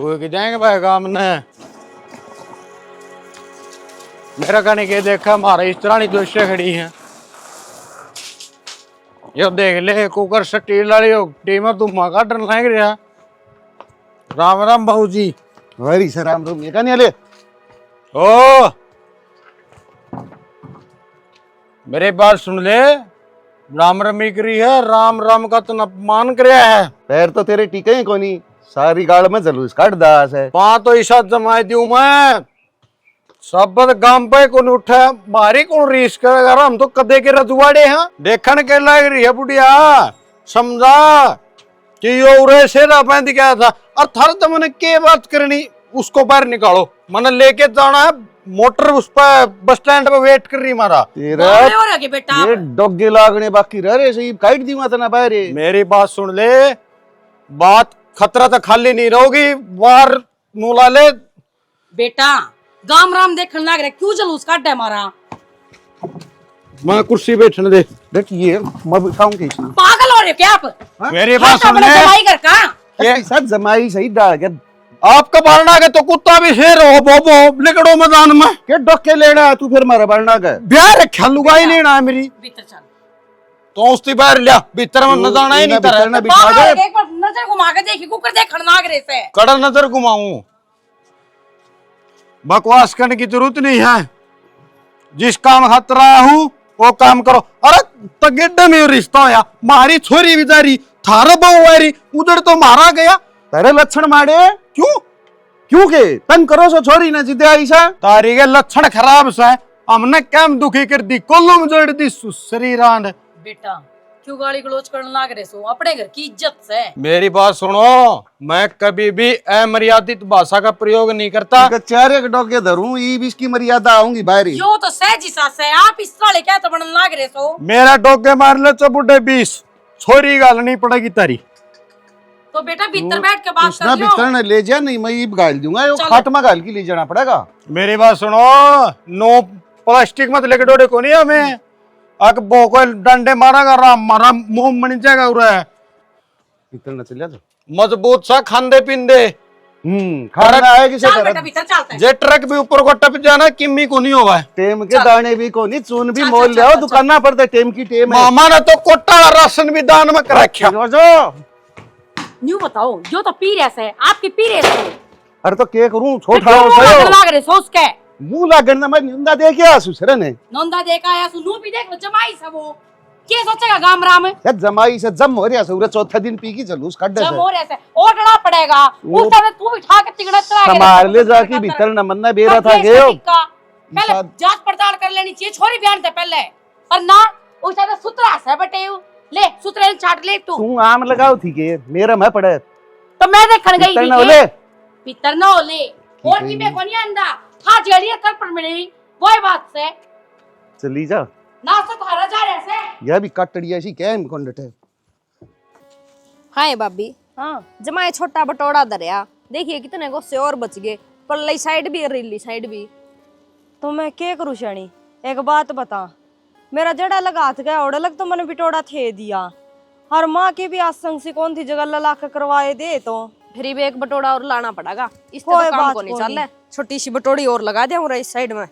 भूख जाएंगे भाई काम ने। मेरा कहने के देखा हमारे इस तरह जो खड़ी है यो देख ले कुकर स्टील वाली टीम धुआं काटन लग रहा। राम राम बाबू जी। वरी से राम राम ये का नहीं ले ओ मेरी बात सुन ले। राम रमी करी है राम राम का तो अपमान कराया है। पैर तो तेरे टीके ही कोनी सारी गाड़ में जलूस काट दास है। वहां तो ईशा जमाई दू मैं सब गांव पे कौन उठा मारी कौन रीस करेगा। हम तो कदे के रजुआड़े हैं देखने के लग रही है बुढ़िया। समझा कि यो उरे से पैंती क्या था और थर तो मैंने के बात करनी उसको बाहर निकालो मैंने लेके जाना है। मोटर उस पर बस स्टैंड पे वेट कर रही मारा तेरा ये डोगे लागने बाकी रह रहे सही काट दी मत ना बाहर। मेरी बात सुन ले बात खतरा तो खाली नहीं रहोगी बाहर मुला ले बेटा। गाम राम देखने लग रहे क्यों जलूस काटे हमारा। मैं कुर्सी बैठने दे। देख ये मैं बिठाऊं किस पागल हो रहे क्या आप। मेरी बात सुन ले जमाई घर का ये सब जमाई सही डाल के आपका बारना के तो कुत्ता भी शेर हो बो निकड़ो मैदान में के डोके लेना है तू फिर मारा बारना का ब्याह रखा लुगाई लेना है मेरी भीतर चल तो उसकी बाहर लिया भीतर में न जाना ही नहीं तरह बिठा दे। एक बार नजर घुमा के देखी कुकर देखने लग रहे से कड़ा नजर घुमाऊं बकवास करने की जरूरत नहीं है। जिस काम खातर आया हूं वो काम करो। अरे तगेडे में रिश्ता होया मारी छोरी बिचारी थारा बहु उधर तो मारा गया। तेरे लक्षण मारे क्यों क्यों के तन करो सो छोरी ना जिदे आईसा तारी के लक्षण खराब से हमने कैम दुखी कर दी कोल्लो में जोड़ दी शरीरान। बेटा क्यों गाली गलोच करने लग रहे सो अपने घर की इज्जत से। मेरी बात सुनो मैं कभी भी अमर्यादित भाषा का प्रयोग नहीं करता। चारे के डोके धरूं ई भी इसकी मर्यादा आऊंगी बाहर। यो तो सहजी सास है आप इस वाले क्या तो बनने लग रहे सो। मेरा डोके मार ले चबुड्ढे 20 छोरी गालनी पड़ेगी तारी। तो बेटा भीतर बैठ के बात कर लो। भीतर न ले जा नहीं मैं ये गाल दूंगा यो खाट में गाल की ले जाना पड़ेगा। मेरी बात सुनो नो प्लास्टिक मत लेके डोडे को नहीं हमें अक बोको डंडे मारागा राम मारा मुंह मन जाएगा उरा भीतर न चल जा तो मजबूत सा खांदे पिंदे खाना आएगी से चल बेटा भीतर चलते हैं। जे ट्रक भी ऊपर को टप जाना किम्मी को नहीं होगा। टेम के दाने भी को नहीं चून भी मोल ले आओ दुकाना पर दे टेम की टेम है। मामा ने तो कोटा राशन भी दान में कर रखा। न्यू बताओ जो तो पी रहे से आपकी पी रहे से। अरे तो के करूं छोटा हो सयो लग रहे सोच के मुंह लागन ना मैं निंदा दे के आसु सर ने नंदा देखा आया सु नु भी देख लो जमाई सब वो के सोचेगा गाम राम में। या जमाई से जम हो रिया से चौथा दिन पी की जलूस काट दे जम हो रहा है ओटना पड़ेगा उस समय तू भी ठा के तिगड़ा चला के संभाल ले जाके भीतर न मन्ना बेरा था गयो। पहले जांच पड़ताल कर लेनी चाहिए छोरी बयान से पहले और ना उस समय सुतरा से बटे ले सुतरे चाट ले तू आम लगाओ थी के मेरा मैं पड़े तो मैं देखन गई भीतर न होले भीतर न होले और की में कोनी अंदा था जेड़ी कर पर मिली वो बात से चली जा ना तो थारा जा रहे से यह भी कटड़िया सी क्या है कोंडट है। हाय भाभी। हाँ जमाए छोटा बटोड़ा दरिया देखिए कितने गुस्से और बच गए पर लई साइड भी रिली साइड भी। तो मैं क्या करूं शानी एक बात बता मेरा जड़ा लगा हाथ गया और अलग तो मैंने बिटोड़ा थे दिया हर माँ की भी आसंग से कौन थी जगह लला के करवाए दे तो फिर भी एक बटोड़ा और लाना पड़ेगा इस तरह काम को नहीं चल है। छोटी सी बटोड़ी और लगा दे इस साइड में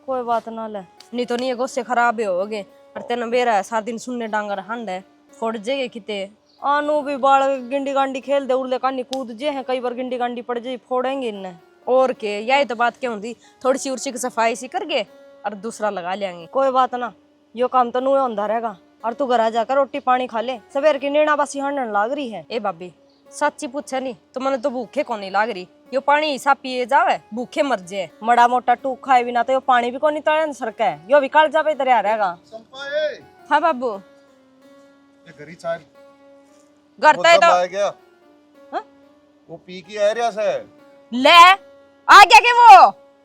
कोई बात ना ले नहीं तो नहीं गुस्से खराब हो गए और तेन बेरा सारा दिन सुनने डांगर हंड है फोड़ जेगे किते आनू भी बाल गिंडी गांडी खेल दे उड़ले कानी कूद जे हैं कई बार गिंडी गांडी पड़ जाए फोड़ेंगे इन्हें और के यही तो बात क्यों होती थोड़ी सी उर्सी की सफाई सी करके और दूसरा लगा लेंगे। कोई बात ना यो काम तो नू होंदा रहेगा और तू घर जाकर रोटी पानी खा ले सवेर की नीना बसी हंडन लाग रही है। ए भाभी सच्ची पूछे नहीं तो मैंने तो भूखे को नहीं लाग रही यो पानी हिसा पिए जावे भूखे मर जाए मड़ा मोटा टूक खाए बिना तो यो पानी भी को नहीं तड़न सरका है यो भी काल जावे दरिया रहेगा। हाँ बाबू घरी चाल घर तो गया वो पी की आ रिया से ले आ गया के वो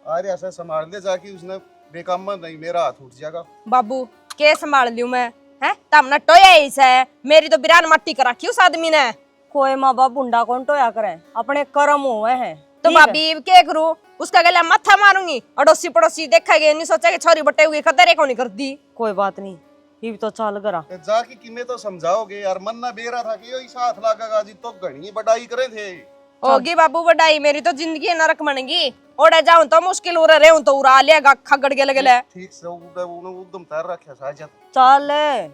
आ रिया से संभाल ले जाके उसने बेकाम में नहीं मेरा हाथ उठ जाएगा। बाबू के संभाल लियो मैं हैं तब न टोया ही से मेरी तो बिरान मट्टी करा क्यों आदमी ने कोई माँ बाप बुंडा कौन टोया करे अपने कर्म हुए हैं तो भाभी क्या करूं उसका गला मत्था मारूंगी अड़ोसी पड़ोसी देखेंगे नहीं सोचा कि छोरी बटे हुई खतरे को नहीं कर दी। कोई बात नहीं ये भी तो चाल करा जाके किमे तो समझाओगे यार मन ना बेरा था कि यो साथ लागेगा जी तो घणी बड़ाई करे थे होगी बाबू बढ़ाई, मेरी तो जिंदगी नरक बनेगी। ओड़े जाऊं तो मुश्किल हो रहे हूं तो उड़ा लिया खगड़ के लगे। ठीक से उदम तार रखा साजा। चल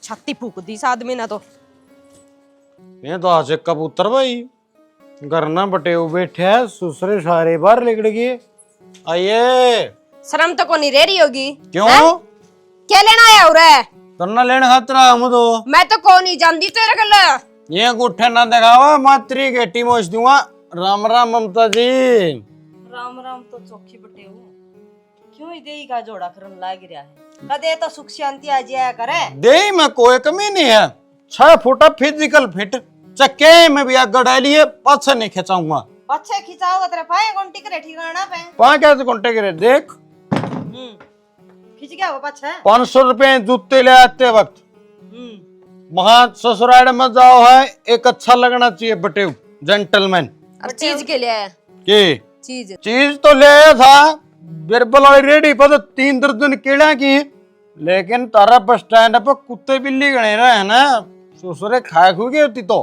छाती फूक दी इस आदमी ने तो। ये तो आज कबूतर भाई घर ना बटे हुए बैठे हैं, सुसरे सारे बाहर निकल गए। आइए शर्म तो को नहीं रह रही होगी। क्यों? क्या लेना आया उरे? तन्ना लेने खातिर हम तो मैं तो को नहीं जानती तेरे गल। ये गुठे ना दिखावा, मात्री गेटी मोच दूंगा। राम राम ममता जी। राम राम तो चौकी बटे हो, क्यों ही देई का जोड़ा करन लाग रहा है? कदे तो सुख शांति आ जाया करे। दे में कोई कमी नहीं है। 6 फुट फिजिकल फिट, चक्के में भी आग डालिए, पाछे नहीं खिंचाऊंगा। पछे खिंचाओगे तेरे पाए कौन टिक रे ठिकाना पे? 5 कैसे घंटे के देख खिंच गया वो पछे। 500 रुपए जूते ले आते वक्त वहां ससुराल में जाओ है, एक अच्छा लगना चाहिए बटे जेंटलमैन। और चीज के लिए आया? के चीज तो ले आया था बिरबल वाली रेडी पर तो 3 दर्जन केड़ा की, लेकिन तारा बस स्टैंड पर कुत्ते बिल्ली गणे रहे ना, ससुरे खाए खुगी होती तो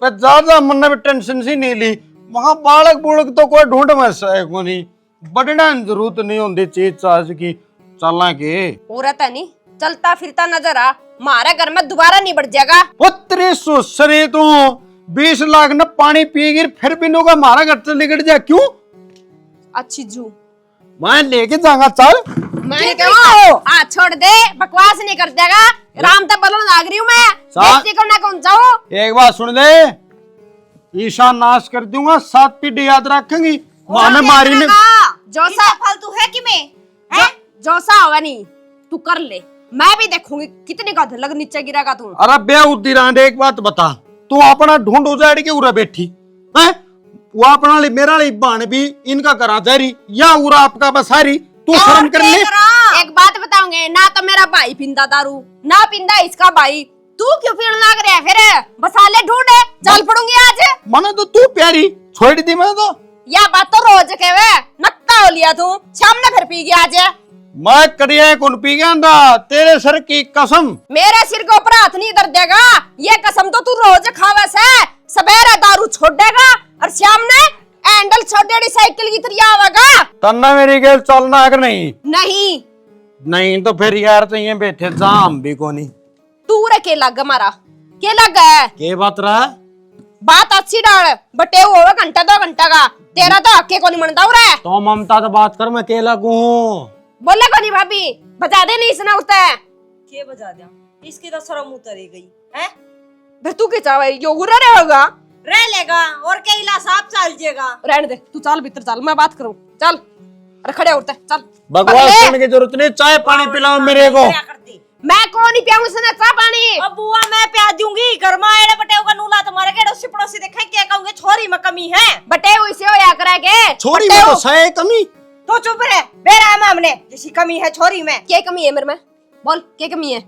पर ज्यादा मन में टेंशन सी नहीं ली। वहां बालक बुलक तो कोई ढूंढ में को नहीं, बढ़ना जरूरत नहीं होती चीज चार्ज की। चलना के औरत है नहीं चलता फिरता नजर आ, हमारे घर में दोबारा नहीं बढ़ जाएगा। पुत्री सुसरे तू 20 लाख न पानी पी गिर फिर भी नो का हमारा घर से निकल जा क्यों? अच्छी जू मैं लेके जाऊंगा। चल मैं कहूँ छोड़ दे, बकवास नहीं कर देगा। राम तक बोलो लाग रही हूँ मैं, बेइज्जती को ना कौन जाऊँ। एक बात सुन ले, ईशा नाश कर दूंगा, 7 पीढ़ी याद रखेंगी। माँ में मारी ने जोसा फालतू है कि मैं है? जोसा होगा नहीं तू कर ले, मैं भी देखूंगी कितने का लग नीचे गिरेगा तू। अरे बेउद्दी रांडे, एक बात बता, तू अपना ढूंढ उजाड़ के उरा बैठी है, वो अपना ली मेरा ली बाण भी इनका करा जारी या उरा आपका बसारी, तू शर्म कर ले। एक बात बताऊंगे ना, तो मेरा भाई पिंदा दारू ना पिंदा इसका भाई, तू क्यों पीने लग रहा है? फिर बसाले ढूंढे चल पड़ूंगी आज। मने तो तू प्यारी छोड़ दी मैं तो। या बात तो रोज कहवे नक्का हो लिया तू, सामने फिर पी गया आज। मैं करिए कौन पी गया था, तेरे सर की कसम। मेरे सिर के ऊपर हाथ नहीं दर्द देगा, ये कसम तो तू रोज खावे से। सवेरे दारू छोड़ देगा और शाम ने हैंडल छोड़ेड़ी साइकिल की तरह आवेगा। तन्ना मेरी गेल चलना अगर नहीं नहीं नहीं तो फिर यार तो ये बैठे जाम भी कोनी। तू रे के लग मारा के लग है के बात रहा? बात अच्छी डाल बटे वो घंटा 2 घंटा का, तेरा तो हके को नहीं मनता रे। तो ममता तो बात कर, मैं के लगू बोले को नहीं भाभी, बता दे नहीं सुना उठता है के बजा दिया, इसकी तो शर्म उतरी गई है। फिर तू के चाहे यो गुरा रहेगा, रह लेगा और के इला साफ चल जाएगा। रहने दे तू, चल भीतर चल, मैं बात करूं चल। अरे खड़े उठते चल, बकवास करने की जरूरत नहीं, चाय पानी पिलाओ मेरे को। मैं कौन नहीं पियाऊंगी सना चाय पानी? अब बुआ मैं प्याज दूंगी, घर में आए बटे का नूला तुम्हारे के डोसी पड़ोसी देखे क्या कहूंगे छोरी में कमी है। बटे इसे होया करेगे छोरी में तो सही कमी। तो चुप रहे, बेरा मामने जैसी कमी है छोरी में। क्या कमी है मेरे में? बोल क्या कमी है,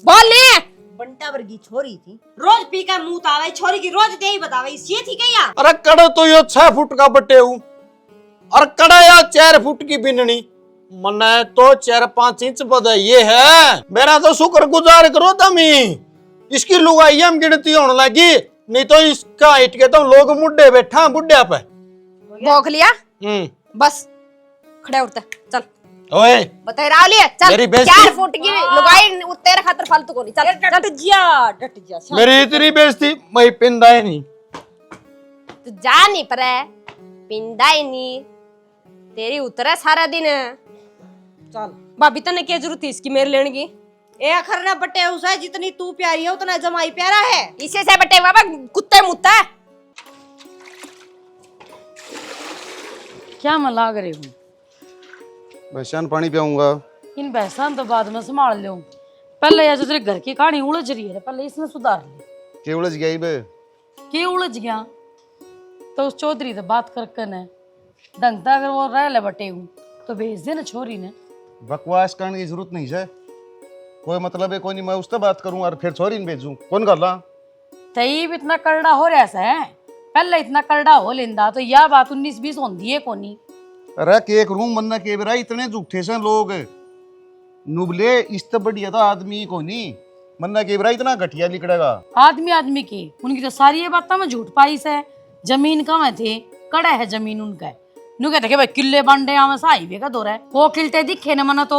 बोल ले। बंटा वर्गी छोरी थी, रोज पी के मुंह तावे, छोरी की रोज दे ही बतावे, ये थी क्या? अरे कड़ो तो यो 6 फुट का बटे हूँ और कड़ा या 4 फुट की बिननी, मने तो 4-5 इंच बधाइए है। मेरा तो शुक्र गुजार करो तमी, इसकी लुगाई हम गिनती होने लगी, नहीं तो इसका हिट के तो लोग मुड्डे बैठा बुढ़िया पे। भोग लिया बस, खड़े उठते चल। ओए बता रहा लिया चल, मेरी बेइज्जती- 4 फुट की लुगाई तेरे खातिर फालतू को नहीं। चल डट जा मेरी इतनी बेइज्जती मैं पिंदा ही नहीं। तू जा नहीं पर पिंदा ही नहीं, तेरी उतरे सारा दिन। चल भाभी तने क्या जरूरत थी इसकी मेरे लेने की? ए अखर ना बटे उसा, जितनी तू प्यारी है उतना जमाई प्यारा है। इसे से बटे बाबा कुत्ते मुत्ता। क्या मैं लाग रही हूँ? भैंसान पानी पियाऊंगा। इन भैंसान तो बाद में संभाल लो, पहले या जो तेरे घर की कहानी उलझ रही है पहले इसने सुधार ली। के उलझ गई बे? के उलझ गया तो उस चौधरी से बात करके ने ढंगता अगर वो रह ले बटे हूँ तो भेज दे ना छोरी ने। बकवास करने की जरूरत नहीं है, कोई मतलब है कोई नहीं, मैं उससे बात करूं और फिर छोरी ने भेजूं, कौन गल्ला? तई भी इतना करड़ा हो रहा है, पहले इतना करड़ा हो लेंदा तो यह बात 19-20 होती है कोनी। अरे के एक रूम बनना के बेरा इतने झूठे से लोग नुबले, इस तो बढ़िया तो आदमी को नहीं, मन्ना के इब्रा इतना घटिया लिखड़ेगा। आदमी आदमी की उनकी तो सारी ये बात में झूठ पाई से। जमीन कहाँ थे, कड़ा है जमीन उनका। नु कहते कि भाई किले बांडे आवे हाईवे का दौर है, वो किलते दिखे न मना तो।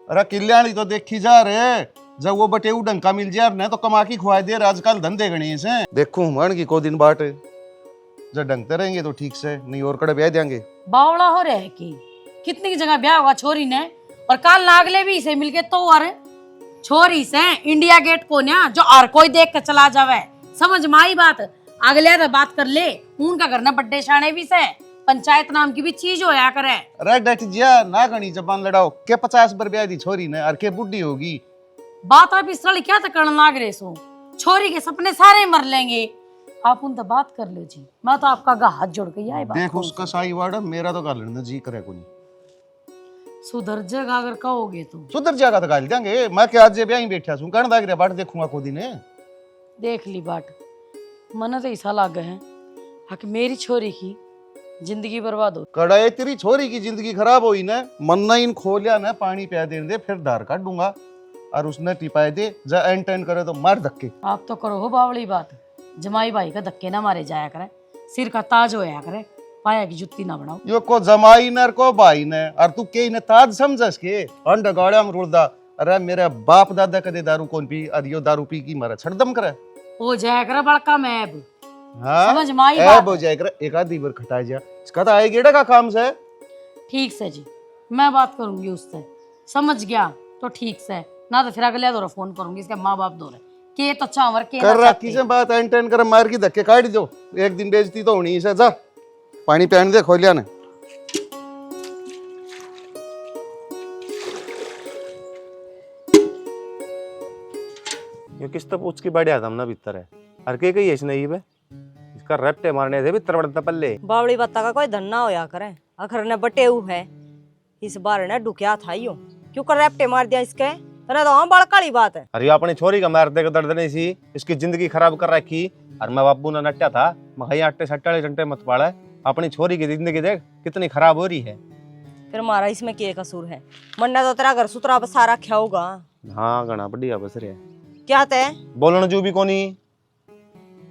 अरे किल्याणी तो देखी जा रहे, जब वो बटे डंका मिल जाए ना तो कमा की खुआ दे। आजकल धंधे गणेश हैं। देखो मन की को दिन बाट जब डंगते रहेंगे तो ठीक से, नहीं और कड़े ब्याह देंगे। बावड़ा हो रहे की कितनी की जगह ब्याह होगा छोरी ने, और काल नागले भी इसे मिलके तो और छोरी से इंडिया गेट को ना जो और कोई देख के चला जावे। समझ में आई बात? अगले तो बात कर ले, उनका घर ना बड्डे शाने भी से पंचायत नाम की भी चीज होया करे। अरे डट जिया ना गणी जबान लड़ाओ के 50 पर ब्याह दी छोरी ने और के बुढ़ी होगी। बात आप इस क्या तक करने लाग रहे सो, छोरी के सपने सारे मर लेंगे। आप उन तो बात कर लो जी, मैं तो आपका हाथ जोड़ के आई बात। देख उसका साई वाड़ा, मेरा तो गालने जी करे कोनी। सुधर जाएगा अगर कहोगे तो। सुधर जाएगा तो गाल देंगे। मैं क्या आज ब्याह ही बैठा हूं, कहने दाग रे बाट देखूंगा को दिन। देख ली बाट, मन तो ऐसा लाग है कि मेरी छोरी की जिंदगी बर्बाद हो। कड़ाई तेरी छोरी की जिंदगी खराब हुई ना, मन्ना इन खोलिया ना पानी पिया दे फिर धार काट दूंगा और उसने टिपाए दे जा एंड टेंड करे तो मार धक्के। आप तो करो हो बावली बात, जमाई भाई का धक्के ना मारे जाया करे, सिर का ताज होया करे, पाया की जुत्ती ना बनाओ। यो को जमाई न को भाई ने और तू के न ताज समझस के अंड गाड़िया में रुड़दा। अरे मेरा बाप दादा कदे दारू कौन पी और यो दारू पी की मारा छड़दम करे हो जाया करे बड़का मैब। हाँ समझ में आई ऐब बात? हो जाया करे, एक आधी बार खटाई जा इसका तो आए गेड़ा का काम से। ठीक से जी, मैं बात करूंगी उससे, समझ गया तो ठीक से, ना तो फिर अगले दौरा फोन करूंगी इसके माँ बाप दौरे के तो चावर के कर रखी से बात एंड टेंड कर मार की धक्के काट दो। एक दिन बेइज्जती तो होनी से। जा पानी पहन दे खोलिया ने। ये किस तब उसकी बढ़िया हमना भीतर है हर के कही ऐसे नहीं बे, इसका रट्टे मारने से भीतर बढ़ता पल्ले। बावड़ी बत्ता का कोई धन्ना होया करे, अखर ने बटेऊ है इस बार ने डुकिया था यो, क्यों कर रैप्टे मार दिया इसके, तने तो हम बड़काली बात है। अरे अपनी छोरी का मारते का दर्द नहीं सी, इसकी जिंदगी खराब कर रखी। और मैं बाबू ने नट्टा था, मैं आटे सट्टे घंटे मत पाड़ा, अपनी छोरी की जिंदगी देख कितनी खराब हो रही है। फिर मारा इसमें क्या कसूर है? मन्ना तो तेरा घर सुतरा बसा रखा होगा। हाँ घना बढ़िया बस रे। क्या ते बोलन जो भी कोनी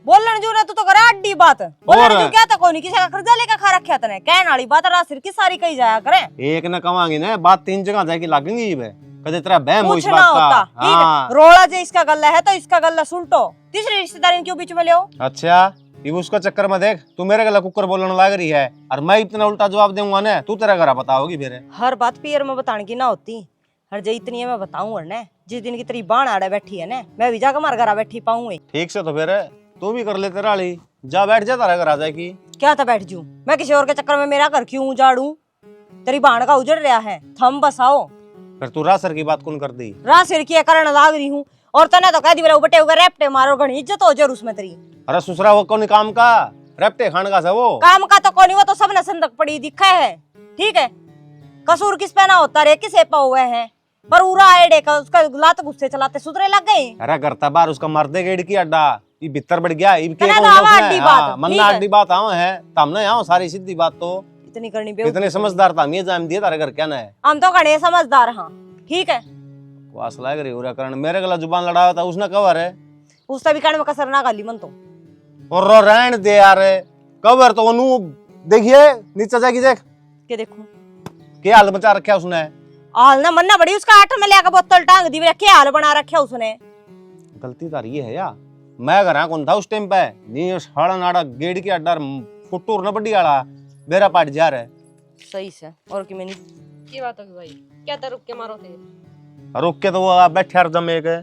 बोलन जो ना तू तो करे अड्डी बात। बोलन जो क्या था कोनी, किसी का कर्जा लेकर खा रखा तने, कहने वाली बात रा सिर की सारी कही जाया करे। एक न कमांगे ना बात 3 जगह जाके लागेंगी बे, कदे तेरा बहम हो इस पूछना बात होता का। ठीक हाँ। है, रोड़ा जे इसका गल्ला है तो इसका गल्ला सुलटो, तीसरी रिश्तेदारी क्यों बीच में ले आओ? अच्छा ये उसका चक्कर में देख तू मेरे गला कुकर बोलने लग रही है और मैं इतना उल्टा जवाब दूंगा ना, तू तेरा घर बताओगी फिर। हर बात पियर में बताने की ना होती, हर जे इतनी है मैं बताऊं और ने जिस दिन की तेरी बाण आड़े बैठी है ना, मैं भी जाकर मार घर बैठी पाऊंगी। ठीक से तो फिर तू भी कर ले तेरा ली, जा बैठ जा तारा घर आ जाएगी। क्या था बैठ जू, मैं किसी और के चक्कर में मेरा घर क्यों उजाड़ू? तेरी बाण का उजड़ रहा है, थम बसाओ। फिर तू रासर की बात कौन कर दी? रा सिर की करने लाग रही हूँ और तने तो कह दी बटे होगा रेपटे मारो, घनी इज्जत हो जरूर उसमें तेरी। अरे ससुरा वो कौन काम का रेपटे खान का सा वो काम का तो कोनी, वो तो सबने संदक पड़ी दिखा है। ठीक है, कसूर किस पे ना होता रे, किसे पा हुए हैं पर उरा आएडे का उसका लात गुस्से चलाते सुधरे लग गए। अरे करता बार उसका मर्दे गेड़ की अड्डा ये भीतर बढ़ गया ये तना तो आवा अड्डी बात, मन्ना ठीक है। अड्डी बात आओ है तमने आओ सारी सीधी बात तो इतनी करनी इतने समझदार था मैं जाम दिए तारे घर क्या ना है। हम तो घने समझदार हाँ, ठीक है। वास लग रही उरा करण मेरे गला जुबान लड़ाया था उसने कवर है उससे भी कहने में कसर ना गाली मन तो और रो रहन दे यार कवर तो नु देखिए नीचे जाके देख के देखूं क्या हाल मचा रखा उसने। हाल ना मन्ना बड़ी उसका आठ में लेकर बोतल टांग दी, क्या हाल बना रखा उसने। गलती तार ये है या मैं घर कौन था उस टाइम पे नी साड़ा नाड़ा गेड़ के अड्डा फुटूर न बड्डी वाला बेरा पाट जा रहा है। सही से और कि मैंने की बात होगी भाई, क्या था रुक के मारो थे रुक के तो वो बैठे हर जमे के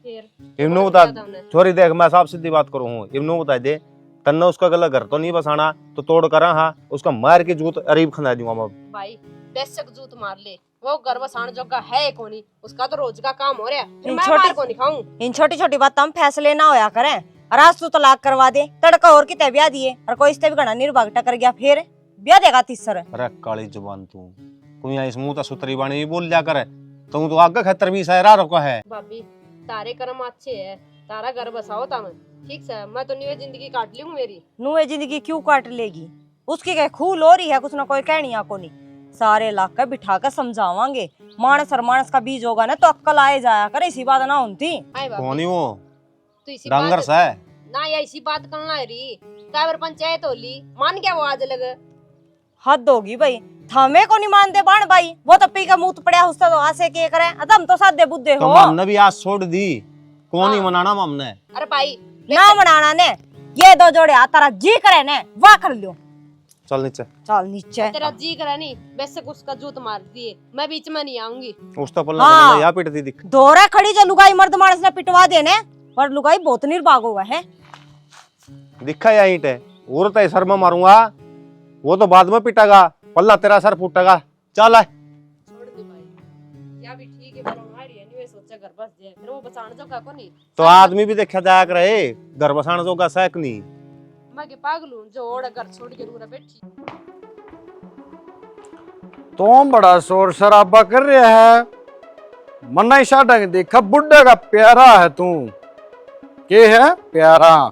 फिर इमनू बता छोरी देख मैं साफ सीधी बात करूँ हूँ इमनू बता दे तन्ना उसका गला घर तो नहीं बसाना तो तोड़ करा हाँ उसका मार के जूत अरीब खंदा दूंगा मैं भाई बेशक जूत मार ले, वो घर बसाने जोगा है कोनी, उसका तो रोज का काम हो रहा है, फिर मैं मार को नहीं खाऊं। इन छोटी छोटी बातों में फैसले ना होया करें। और आज तू तलाक करवा दे, तड़का और कितने ब्याह दिए और कोई इससे भी घना निर्भाग टकर गया, फिर ब्याह देगा तीसर। अरे काली जुबान तू कोई इस मुंह ता सुतरी बाणी भी बोल लिया करे तो आगे खतर भी सहरा रखो है। भाभी तारे कर्म अच्छे है, तारा घर बसाओ ता मैं ठीक से, मैं तो न्यू जिंदगी काट ली हूँ मेरी। नुए जिंदगी क्यों काट लेगी, उसकी कह खूल हो रही है कुछ ना कोई कहनी को नहीं। सारे इलाके बिठा कर समझावांगे। मानस और मानस का बीज होगा ना तो अक्कल आए जाया करे, इसी बात ना होती। आए बाबी, कौन ही वो तो इसी डांगर बात सा है? ना या इसी बात करना है री काबर पंचायत होली मान क्या वो आज लगे। हद होगी भाई, थमे को नहीं मानते बाण भाई, वो तो पी का मुंह पड़या उसका तो आसे के करे, अदम तो सादे बुद्धे तो हो। हमने भी आज छोड़ दी, कौन ही मनाना हमने। अरे भाई ना मनाना ने, ये दो जोड़े आ तारा जी करे ने वाह कर लियो। चल नीचे। चल नीचे। तेरा जी करे नहीं वैसे उसका जूत मार दिए, मैं बीच में नहीं आऊंगी। उस तो पल्ला हाँ। या पिटती दिख। दोरा खड़ी जो लुगाई मर्द मानस ने पिटवा देने, पर लुगाई बहुत निर्भाग हुआ है। दिखा या ईंट है, और तो सर में मारूंगा, वो तो बाद में पिटेगा, पल्ला तेरा सर फूटेगा। चल आए। छोड़ दे भाई, या भी ठीक है, पर हमारी एनीवे सोचा घर बस जाए, फिर वो बचाने जो का को नहीं। तो आदमी भी देखा जाया करे, घर बसाने जोगा सैक नहीं। मैं के पागल हूं जो ओड़ घर छोड़ के रूरा बैठी। तुम बड़ा शोर शराबा कर रहा है, मन्ना ही साडा के देखा बुड्ढे का प्यारा है तू। के है प्यारा,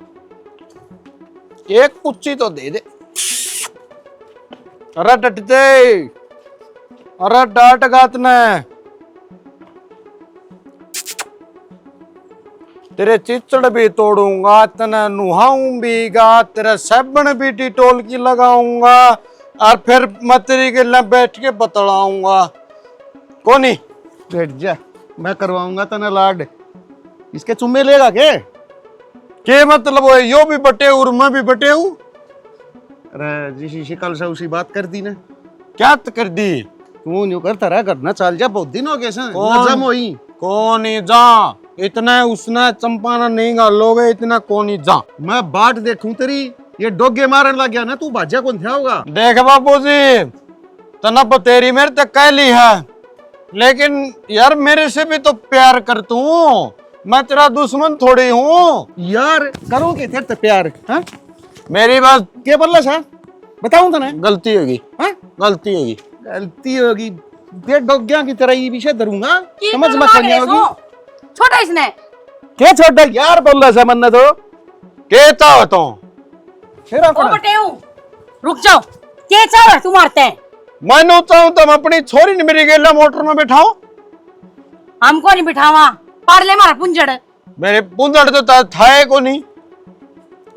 एक कुच्ची तो दे दे। अरे डटते, अरे डांट गात ने तेरे चिचड़ भी तोड़ूंगा, तने नुहाऊंगा, तेरे सेबन भी डिटोल की लगाऊंगा, और फिर मैं तेरी गल्ला बैठ के बतलाऊंगा। कोनी बैठ जा, मैं करवाऊंगा तना लाड। इसके चुम्मे लेगा के मतलब वो यो भी बटे और मैं भी बटे हूँ। अरे जिसी शिकल से उसी बात कर दी ना। क्या कर दी? तू न्यू करता रहा करना, चाल जा, बहुत दिन हो गए सन कौन? जम होई। कौन ही जा, इतना उसने चंपाना नहीं गालोगे, इतना कौन ही जा। मैं बाट देखूं तेरी, ये डोगे मारन लग गया ना, तू भाजा कौन था होगा। देख बाबूजी, तनब तेरी मेरे तक कह ली है, लेकिन यार मेरे से भी तो प्यार कर तू, मैं तेरा दुश्मन थोड़ी हूँ। यार करो के तेरे प्यार, हाँ? मेरी बात के बोला सा बताऊं तो ना। गलती होगी, हाँ? गलती होगी। गलती होगी, देख डोगिया की तरह ये विषय धरूंगा, की समझ तुम मत मांग नहीं रहे होगी। सो? छोटा इसने के छोटा यार बोल रहा सा मन्ना तो कहता हो तो फिर ओ अपना बटे रुक जाओ, के चाह तू मारते हैं? मैं चाहूँ तो मैं अपनी छोरी ने मेरी गेला मोटर में बैठाऊं। हमको नहीं बिठावा, पार ले मारा पुंजड़। मेरे पुंजड़ तो था को नहीं।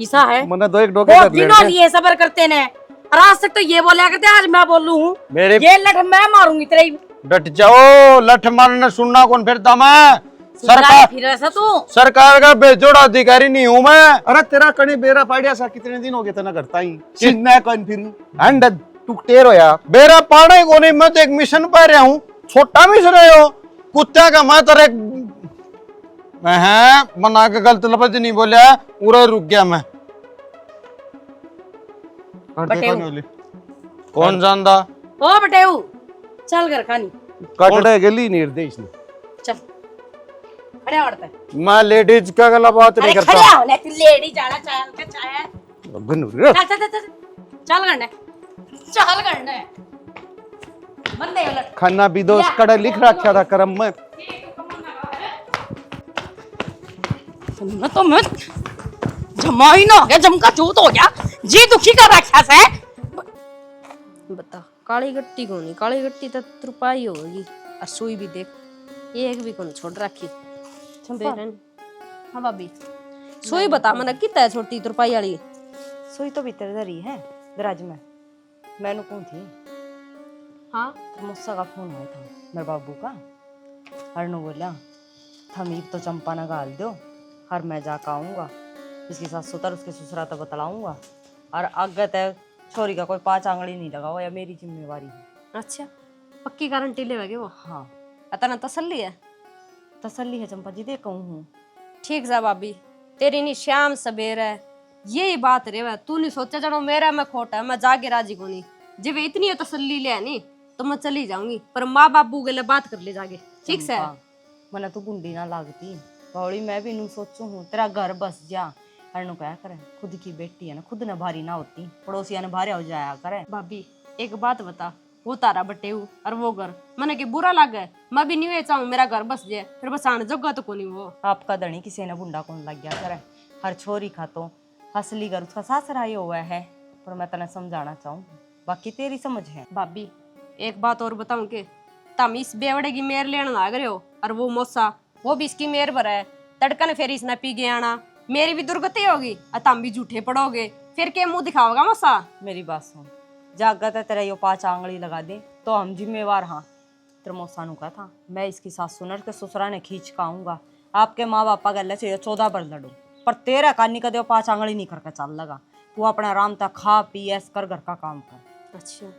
ऐसा है, मन्ना दो एक डोगे बहुत कर दिनों ले। लिए सबर करते ने, और आज तक तो ये बोला करते, आज मैं बोलू हूँ मेरे ये लठ मैं मारूंगी तेरे। डट जाओ, लठ मारना सुनना कौन फिरता मैं? सरकार, फिर ऐसा तू सरकार का बेजोड़ अधिकारी नहीं हूँ मैं। अरे तेरा कने बेरा पाड़िया सा कितने दिन हो गए तना करता ही सीखना कौन फिर अंड तू टेर हो या बेरा पाने को नहीं, मैं तो एक मिशन पर रहा हूँ। छोटा मिशन रहे हो कुत्ते का, मैं तो एक मैं मना के गलत लफ्ज नहीं बोलिया, पूरा रुक गया मैं। कौन जानदा? ओ बटे चल घर खानी कटड़े गली निर्देश ने चल खड़े औरत है। मैं लेडीज का गला बात नहीं अरे करता। खड़े हो, लेकिन लेडी जाना चाहे के चाहे चल चल चल चल करना चल करना बंदे उलट खाना भी दो कड़ा लिख रखा था करम में। सुनना तो मैं जमाई ना हो गया, जम का चूत हो गया, जी दुखी कर रखा से। बता काली गट्टी को नहीं, काली गट्टी तो त्रुपाई होगी। और सुई भी देख, एक भी को छोड़ रखी। हाँ भाभी सुई बता मैंने कितना है छोटी त्रुपाई वाली? सुई तो भीतर धरी है दराज में, मैंने कौन थी। हाँ तो मुस्सा का फोन आया था मेरे बाबू का, हरनो बोला थमीब तो चंपा ना गाल दो, हर मैं जाकर आऊँगा, इसकी सास सुतर उसके ससुरा तो बतलाऊंगा, और आगे तक छोरी का कोई 5 आंगली नहीं लगा, वो या मेरी जिम्मेवारी है। अच्छा पक्की गारंटी ले वो? हाँ अतना तसल्ली है? तसल्ली है चंपा जी, दे कहूँ हूँ। ठीक है भाभी, तेरी नी शाम सवेरे यही बात रे वह, तू नहीं सोचा जनो मेरा मैं खोटा है, मैं जाके राजी को नहीं। जब इतनी तसल्ली ले नहीं तो मैं चली जाऊंगी, पर माँ बाबू के लिए बात कर ले जाके, ठीक से? मना तू गुंडी ना लागती बौड़ी, मैं भी नू सोचू हूँ तेरा घर बस जा, हरनो क्या करे, खुद की बेटी है ना, खुद न भारी ना होती, पड़ोसिया ने भारे हो जाया करे। भाभी एक बात बता, वो तारा बटे और वो घर मैंने के बुरा लगे, मैं भी नहीं चाहूँ मेरा घर बस जाए, फिर बस आने जोगा तो कोनी वो। आपका धनी किसी ने बुंडा कौन लग गया करे, हर छोरी खा तो असली घर उसका सासरा ही हुआ है, पर मैं तने समझाना चाहूँ, बाकी तेरी समझ है। भाभी एक बात और बताऊं के तुम इस बेवड़े की मेर लेना लाग रहे हो और वो मोसा वो भी इसकी मेर पर है। तड़कन फिर इसने पी के आना, मेरी भी दुर्गति होगी और तुम भी झूठे पड़ोगे, फिर के मुंह दिखाओगा मोसा। मेरी बात सुन, जागत है तेरा यो 5 आंगली लगा दे तो हम जिम्मेवार। हाँ तेरे मौसा नु कहा था मैं इसकी सास सुनर के ससुरा ने खींच का आऊंगा। आपके माँ बापा गले से 14 बार लड़ू पर तेरा कानी का दे 5 आंगली नहीं करके चल लगा। तू अपना आराम तक खा पी ऐस कर घर का काम कर। अच्छा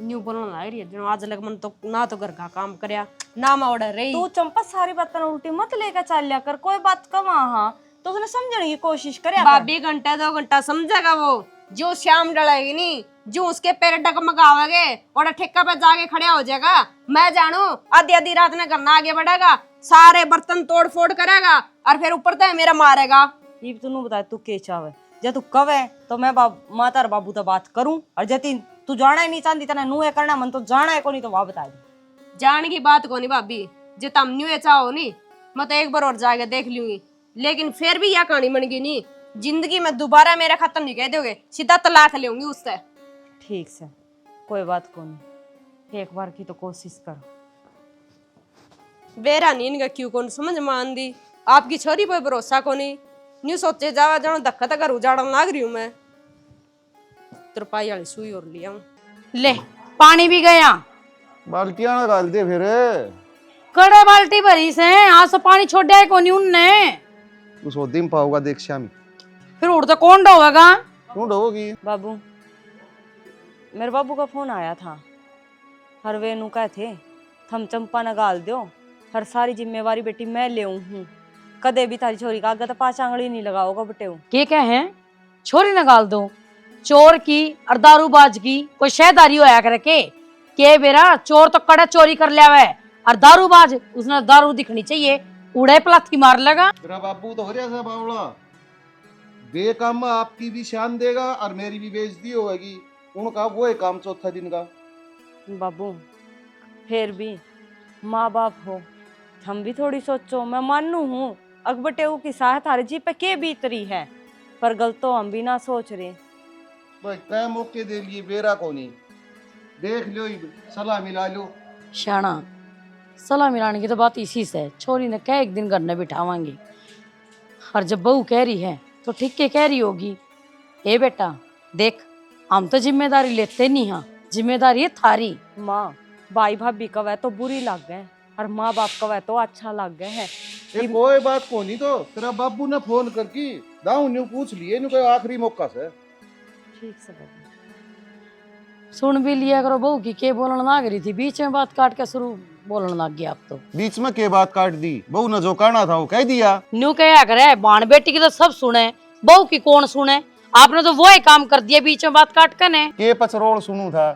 न्यू बोलना लग रही है जो आज लग मन तो ना तो घर का काम करया ना मैं ऑर्डर रही। तू चंपा सारी बातें उल्टी मत लेकर चल लिया कर, कोई बात कमा। हाँ तो उसने समझने की कोशिश करे। भाभी घंटा 2 घंटा समझेगा वो, जो शाम डलेगी नहीं जो उसके पैर डगमगावेगे और ठेका पे जाके खड़ा हो जाएगा। मैं जानू आधी आधी रात में करना आगे बढ़ेगा, सारे बर्तन तोड़ फोड़ करेगा और फिर ऊपर तो मेरा मारेगा। ये तू बता तू के चावे जे तू कवे तो मैं माता और बाबू तो बात करूं और जति तू जाना ही नहीं चाहती तना नू है करना मन तो जाना है को नहीं तो वह बता दे। जान की बात को नहीं भाभी, जो तुम न्यू चाहो नहीं मैं तो एक बार और जाके देख लूंगी, लेकिन फिर भी यह कहानी बन गई नहीं। जिंदगी में दोबारा मेरा खत्म नहीं कह दोगे, सीधा तलाक लेंगी उससे। ठीक से कोई बात को नहीं, एक बार की तो कोशिश कर। बेरा नहीं इनका क्यों कौन समझ मान दी, आपकी छोरी पर भरोसा को नहीं। न्यू सोचे जावा जानो धक्का तक उजाड़न लाग रही हूं मैं। तुरपाई वाली सुई और लिया हूं। ले पानी भी गया, बाल्टियां ना डाल दे फिर। कड़े बाल्टी भरी से आज तो पानी छोड़ दिया को नहीं उनने। तू सो दिन पाओगा देख श्यामी। फिर उड़ते कौन ढोगा? क्यों ढोगी? बाबू मेरे बाबू का फोन आया था, हर वे नु कहे थे थम चंपा न गाल दो, हर सारी जिम्मेवारी बेटी मैं ले हूँ। कदे भी तारी छोरी का आगे तो 5 आंगली नहीं लगाओगा बेटे। के क्या है छोरी न गाल दो, चोर की और दारूबाज की कोई शहदारी होया करे के बेरा चोर तो कड़ा चोरी कर लिया है और दारूबाज उसने दारू दिखनी चाहिए उड़े पलत की मार लगा। तेरा बाबू तो हो जैसा बावड़ा, बेकाम आपकी भी शान देगा और मेरी भी बेइज्जती होगी। उनका वो है काम चौथा दिन का। बाबू फिर भी माँ बाप हो, हम भी थोड़ी सोचो। मैं मानू हूँ अकबटे की साह थारे जी पे के बीत रही है, पर गलत तो हम भी ना सोच रहे। भाई तय मौके दे लिए बेरा को नहीं देख लो, सलाह मिला लो। शाना सलाह मिलाने की तो बात इसी से है। छोरी ने कह एक दिन घर न बिठावांगी और जब बहू कह रही है तो ठीक के कह रही होगी। ए बेटा देख हम तो जिम्मेदारी लेते नहीं, हाँ जिम्मेदारी है थारी। माँ भाई भाभी कवे तो बुरी लग गए और माँ बाप कवे तो अच्छा लग गए है। ये कोई बात को नहीं, तो तेरा बाबू ने फोन करके दाऊ न्यू पूछ लिए नु कोई आखिरी मौका से। ठीक से बाबू सुन भी लिया करो बहू की के बोलने लग रही थी, बीच में बात काट के शुरू बोलने लग गया। आप तो बीच में के बात काट दी, बहू ने जो कहना था वो कह दिया। न्यू क्या करे बाण बेटी की तो सब सुने, बहू की कौन सुने? आपने तो वो ही काम कर दिया बीच में बात काट कर। के पचरोड़ सुनू था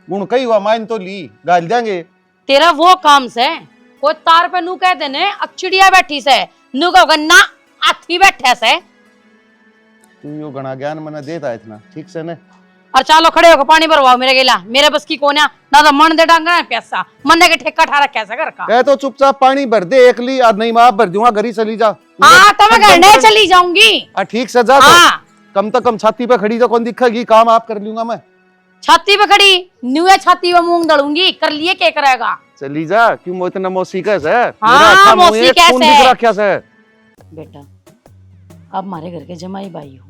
गुण कई हुआ मान तो ली गाल देंगे। तेरा वो काम से कोई तार पे नू कह देने चिड़िया बैठी से नू कहोगे ना हाथी बैठे से। तू यो घना ज्ञान मने देता है इतना ठीक से ने। और चलो खड़े होकर पानी भरवाओ मेरे गेला, मेरे बस की कोन्या ना तो मन दे डांगा पैसा मन के ठेका ठा रखा कैसे घर का। कह तो चुपचाप पानी भर दे एक ली, और नहीं मैं आप भर दूंगा घर ही चली जा। हाँ तो मैं घर नहीं चली जाऊंगी। ठीक से जा। हाँ कम तो कम छाती पे खड़ी तो कौन दिखेगी, काम आप कर लूंगा मैं। छाती पे खड़ी न्यूए छाती पे मूंग दड़ूंगी, कर लिए क्या करेगा। चली जा क्यों वो इतना मौसी कैसे है। हाँ मौसी कैसे रखा से। बेटा आप हमारे घर के जमाई भाई हो,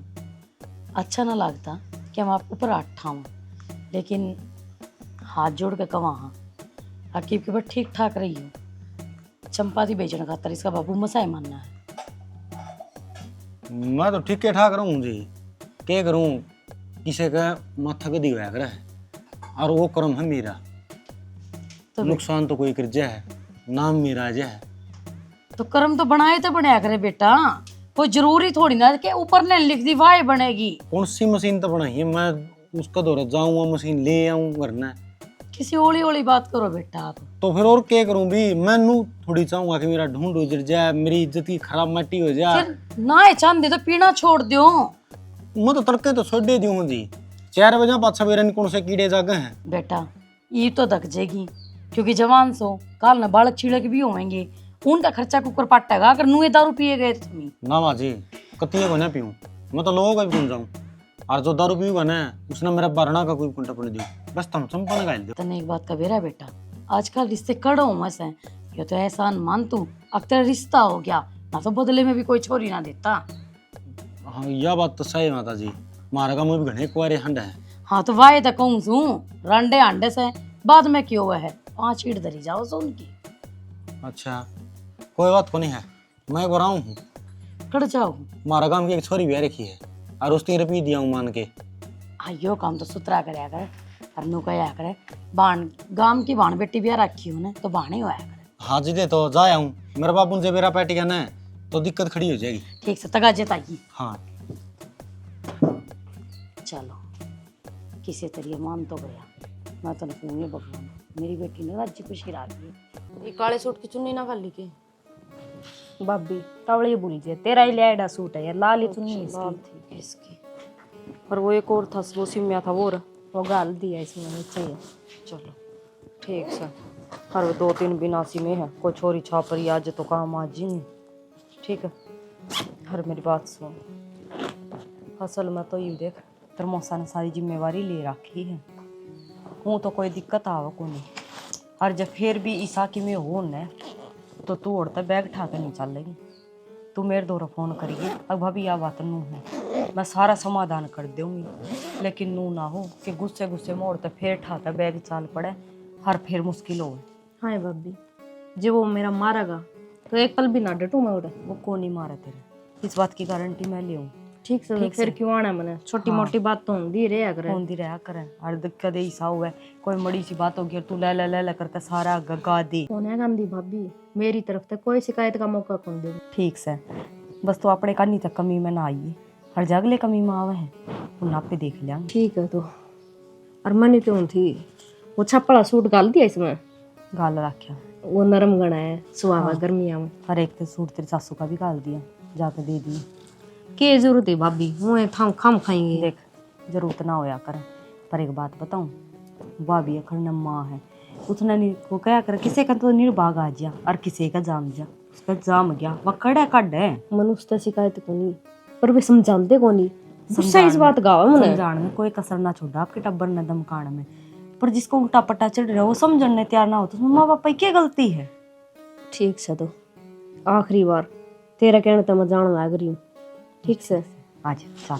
अच्छा ना लगता कि हम आप ऊपर आठाऊं, लेकिन हाथ जोड़ के कवा हाँ अकीब के बाद ठीक ठाक रही हो। चंपा दी बेचने खातर इसका बाबू मसाई मानना है। मैं तो ठीक ठाक रहूँ जी, क्या करूँ किसी का माथा गदी होया करे और वो कर्म है मेरा। तो नुकसान तो कोई कर जाए नाम मेरा जाए। तो कर्म तो बनाए तो बनाया करे बेटा, कोई जरूरी थोड़ी ना कि ऊपर ने लिख दी वाह बनेगी। कौन सी मशीन तो बनाई है, मैं उसका दौरा जाऊँ मशीन ले आऊँ करना। किसी ओली ओली बात करो बेटा आप। तो फिर और क्या करूँ भी, मैं नू थोड़ी चाहूंगा कि मेरा ढूंढ उजड़ जाए, मेरी इज्जत की खराब माटी हो जाए। फिर ना चांदी तो पीना छोड़ दियो। मैं तो तड़के तो छोड़ दे दूँ जी, 4 बजे 5 सवेरे कौन से कीड़े जागे हैं। बेटा ये तो दक जाएगी क्योंकि जवान सो काल न बालक छिड़क भी होंगे, उनका खर्चा कुकर पाटेगा अगर नुए दारू पिए गए तुम। ना माँ जी कतिये को ना पीऊँ, मैं तो लोगों का भी सुन जाऊँ। और जो दारू पीऊंगा ना उसने मेरा भरना का कोई कुंटा पड़ दियो, बस तुम चंपा न गाल दो। तने एक बात का बेरा बेटा, आजकल रिश्ते कड़ो मस हैं। ये तो एहसान मान तू, अब तेरा रिश्ता हो गया ना तो बदले में भी कोई छोरी ना देता। हाँ यह बात तो सही है माता जी, मारा का मुंह भी घने कुआरे हंड है। हाँ तो वाहे तो कहूँ सू रंडे अंडे से बाद में क्यों हुआ है, 5 ईट धरी जाओ सो उनकी। अच्छा कोई बात को नहीं है, मैं बोल रहा हूँ कड़ जाओ। मारा गांव की एक छोरी ब्याह रखी है और उसने रुपये दिया हूँ मान के। हाँ यो काम तो सुतरा करया करे, और नु कया करे बाण गांव की बाण बेटी ब्याह रखी हो ने तो बाणे होया करे। हाँ जी दे तो जाया हूँ, मेरे बाबू से बेरा पैटी का ना तो दिक्कत खड़ी हो जाएगी। ठीक से तगा जेताई। हाँ चलो किसी तरीके मान तो गया, मैं तो कहूँगी भगवान मेरी बेटी ने राज्य खुशी राखी। ये काले सूट की चुन्नी ना कर ली के भाभी टावड़ी भूल गए, तेरा ही लिया सूट है यार, लाल ही चुन्नी है लाल इसकी। थी इसकी। और वो एक और था वो सिमिया था वो गाल दिया इसमें नीचे ही। चलो ठीक से हर 2-3 बिनासी में है, कोई छोरी छापरी आज तो काम आज ही नहीं। ठीक है हर मेरी बात सुन, असल में तो ये देख तेरे मौसा ने सारी जिम्मेवारी ले रखी है, हूँ तो कोई दिक्कत आवा को नहीं। और जब फिर भी ईसा की में हो न तो तू उड़ता बैग उठा कर नहीं चलेगी, तू मेरे दौरा फ़ोन करेगी अब भाभी यह बात नू है, मैं सारा समाधान कर दूँगी। लेकिन नू ना हो कि गुस्से गुस्से में उड़ता फिर ठाता बैग चाल पड़े, हर फिर मुश्किल हो। हाँ भाभी जो वो मेरा मारेगा तो एक पल भी ना डटू मैं उड़े। वो कौन नहीं मारा तेरे, इस बात की गारंटी मैं ले। ठीक से फिर क्यों आना मैंने, छोटी मोटी बात तो होंगी रहा करे। होंदी रहा करे और दिक्कत ऐसा हुआ है कोई मड़ी सी बात होगी और तू ले करके सारा गगा दे। कौन है गांधी भाभी, मेरी तरफ से कोई शिकायत का मौका कौन दे। ठीक से बस तो अपने करनी तक कमी में ना आइए, हर जगले कमी में आवे है तू नाप पे देख लिया। ठीक है तो और मनी क्यों थी वो छपड़ा सूट गाल दिया इसमें, गाल रखा वो नरम गणा है सुहावा गर्मिया में। हर एक तो सूट तेरी सासू का भी गाल दिया, जाके दे दी। के जरूरत है भाभी, मुँह थाम खाम खाएंगे। देख जरूरत ना होया कर, पर एक बात बताऊं, भाभी अखर न माँ है, उसने नहीं वो क्या कर किसी का तो निर्भाग आ जा और किसी का जाम जा, उसका जाम गया वह कड़ा कड है। मनुष्य शिकायत को नहीं पर वे समझाते को नहीं, गुस्सा इस बात गावा मुझे। समझाने में कोई कसर ना छोड़ा आपके टब्बर ने दमकान में, पर जिसको उल्टा पट्टा चढ़ रहा है वो समझने तैयार ना हो तो माँ बाप की क्या गलती है। ठीक से तो आखिरी बार तेरा कहने तो मैं जान लाग रही हूँ। ठीक से आज चल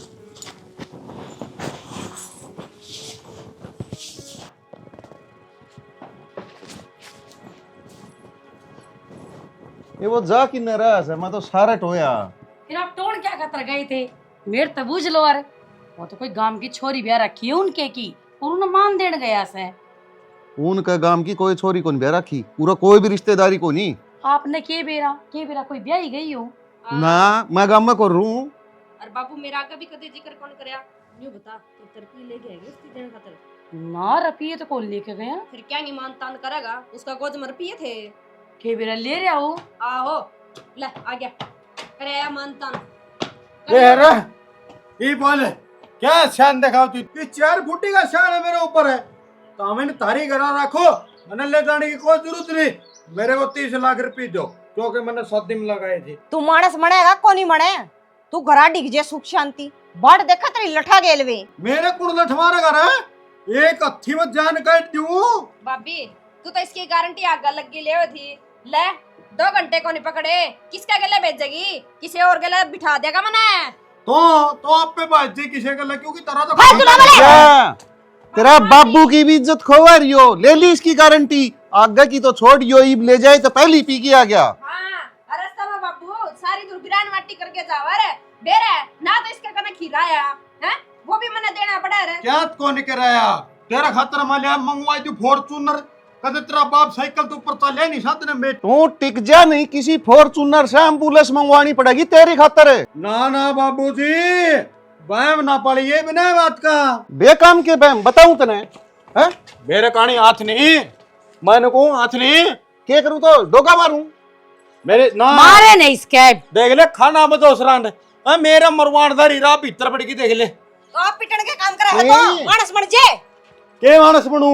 ये वो जा कि नाराज है, मैं तो सारा टोया। फिर आप टोन क्या खतर गए थे, मेरे तो बूझ लो। अरे वो तो कोई गांव की छोरी ब्याह रखी है उनके की, और उन्हें मान देन गया से। उनका गांव की कोई छोरी को ब्याह रखी, पूरा कोई भी रिश्तेदारी को नहीं। आपने के बेरा कोई ब्याह ही गई हो ना मैं गांव में कर रहा हूँ। और बाबू मेरा आगे भी कदे जिक्र कौन करया, न्यू बता तो तरकी ले गए उसकी देन खातिर ना रपिए तो कौन लेके गया, फिर क्या नहीं मान तान करेगा, उसका गोद में रुपये थे। के बेरा ले रहा हो। आहो ले आ गया करया मान तान। ये रे ये बोले क्या शान दिखाओ तू, ये 4 फुटी का शान है मेरे ऊपर है, तो मैंने तारी करा रखो, मैंने ले जाने की कोई जरूरत नहीं। मेरे को 30 लाख रुपए दो क्योंकि मैंने शादी में लगाए थे। तू मानस मणेगा कोनी मणे, तू घरा डिग जे सुख शांति बड़ देखा तेरी लठा गेलवे। मेरे कुड़ लठवारा कर एक हथी में जान काट दूं। भाभी तू तो इसकी गारंटी आगा लगी ले थी, ले 2 घंटे को नहीं पकड़े, किसका गले भेजेगी, किसी और गले बिठा देगा मने। तो आप पे बात जी किसी का क्योंकि तेरा तो तेरा बाबू की भी इज्जत खोवा रही हो, ले ली इसकी गारंटी, आगे की तो छोड़ यो ले जाए तो पहली पी के आ गया। हाँ अरस्ता में बाबू सारी दुर्गिरान माटी करके जावा रे बेरे ना, तो इसके कने खिराया है वो भी मने देना पड़ा रे। क्या कौन कराया तेरा खातर मालिया मंगवाई तू फॉर्च्यूनर, कदे तेरा बाप साइकिल तो ऊपर चले नहीं साथ ने मेट। तू टिक जा नहीं, किसी फॉर्च्यूनर से एम्बुलेंस मंगवानी पड़ेगी तेरी खातर। ना बाबूजी बहम ना पड़ी ये बिना बात का, बेकाम के बहम बताऊं तने है? मेरे कहानी हाथ नहीं, मैंने को हाथ नहीं क्या करूं तो डोगा मारूं? मेरे ना मारे नहीं इसके देख ले खाना में दोस रांड मेरा मरवानदारी रा भीतर पड़ गई, देख ले तो आप पिटन के काम करा है तो मानस मर जे के मानस बनू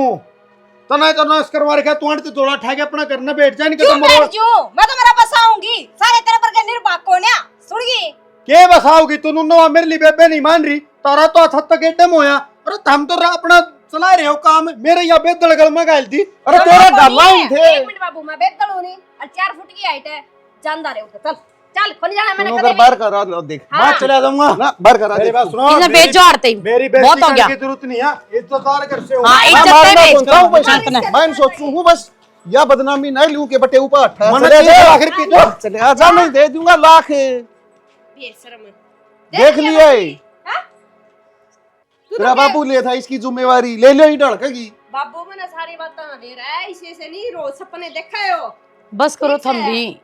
तना तो नाश करवा रखा, तू तो थोड़ा ठाके अपना करना बैठ जा, नहीं क्यों तो बैठ जू, मैं तो मेरा बसाऊंगी सारे तेरे पर के निर्भाग को न्या सुनगी के बसाओगी तू? नुन्नो मेरे लिए बेबे नहीं मान रही, तारा तो हथ तक एकदम होया। अरे हम तो अपना चला रहे हो काम, मेरे यहाँ बेदल गल में गायल थी। अरे तेरा डाला ही थे। एक मिनट बाबू, मैं बेदल हूं नहीं और 4 फुट की हाइट है, जानदार है। चल चल खोली जाना मैंने अगर बाहर करा लो देख, मैं चला जाऊंगा ना बाहर करा मेरी दे। बात सुनो। इन्हें बेचो आरते मेरी बहुत बेइज्जती हो गया। करने की जरूरत नहीं है, इज्जतदार घर से हो। हाँ, मैं इज्जत पे मारना बेच बोलता हूँ बस। कर। मैं सोचूं हूँ बस या बदनामी नहीं लूं के बटे ऊपर अट्ठा मन चले तेरे जा। आखिर की जो चले आजा, नहीं दे दूंगा लाख। बेशरम है। देख लिया है। हाँ? तू तेरा तो क्या- बापू ले था इसकी जिम्मेवारी, ले ले ही ढड़केगी। बाबू मैंने सारी बातें दे रहा है, इसे से नहीं रोज सपने देखा हो। बस करो ठीक थम है। भी,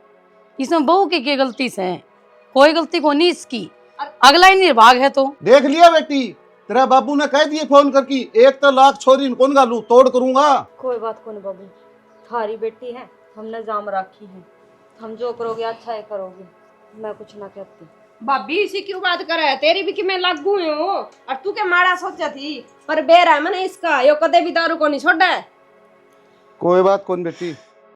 इसमें बहू की क्या गलती से है? कोई गलती को नहीं इसकी, अगला ही निर्भाग है। तो देख लिया बेटी, तेरा बाबू ने कह दिए फोन करके, एक तो लाख छोरी कौन गालू तोड़ करूंगा। कोई बात को नहीं बाबू, थारी बेटी है, हमने जाम रखी है, हम जो करोगे अच्छा है करोगे, मैं कुछ ना कहती। भाभी इसी क्यों बात कर रहा है? तेरी भी कि मैं लागू हूँ और तू के माड़ा सोचा थी, पर बेरा है मैंने इसका, यो कदे भी दारू को नहीं छोड़ा है। कोई बात कौन बेटी,